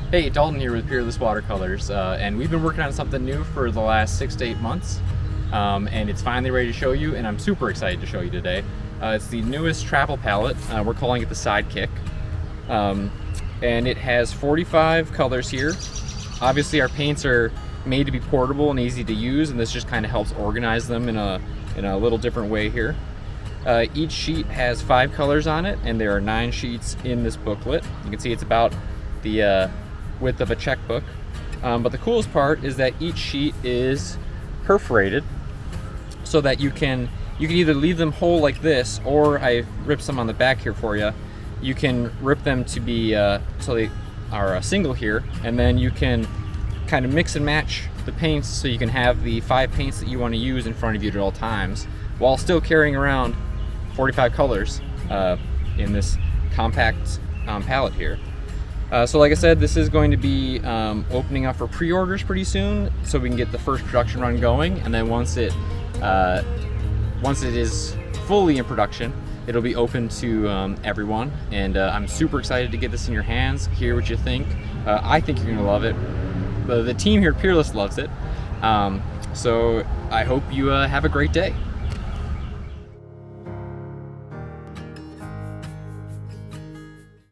Hey, Dalton here with Peerless Watercolors, and we've been working on something new for the last 6 to 8 months, and it's finally ready to show you, and I'm super excited to show you today. It's the newest travel palette. We're calling it the Sidekick, and it has 45 colors here. Obviously our paints are made to be portable and easy to use, and this just kind of helps organize them in a little different way here. Each sheet has 5 colors on it, and there are 9 sheets in this booklet. You can see it's about the width of a checkbook, but the coolest part is that each sheet is perforated so that you can either leave them whole like this, or I ripped some on the back here for you. You can rip them to be so they are single here, and then you can kind of mix and match the paints so you can have the 5 paints that you want to use in front of you at all times while still carrying around 45 colors in this compact palette here. So like I said, this is going to be opening up for pre-orders pretty soon, so we can get the first production run going, and then once it is fully in production, it'll be open to everyone. And I'm super excited to get this in your hands, hear what you think. I think you're gonna love it. The team here at Peerless loves it. So I hope you have a great day.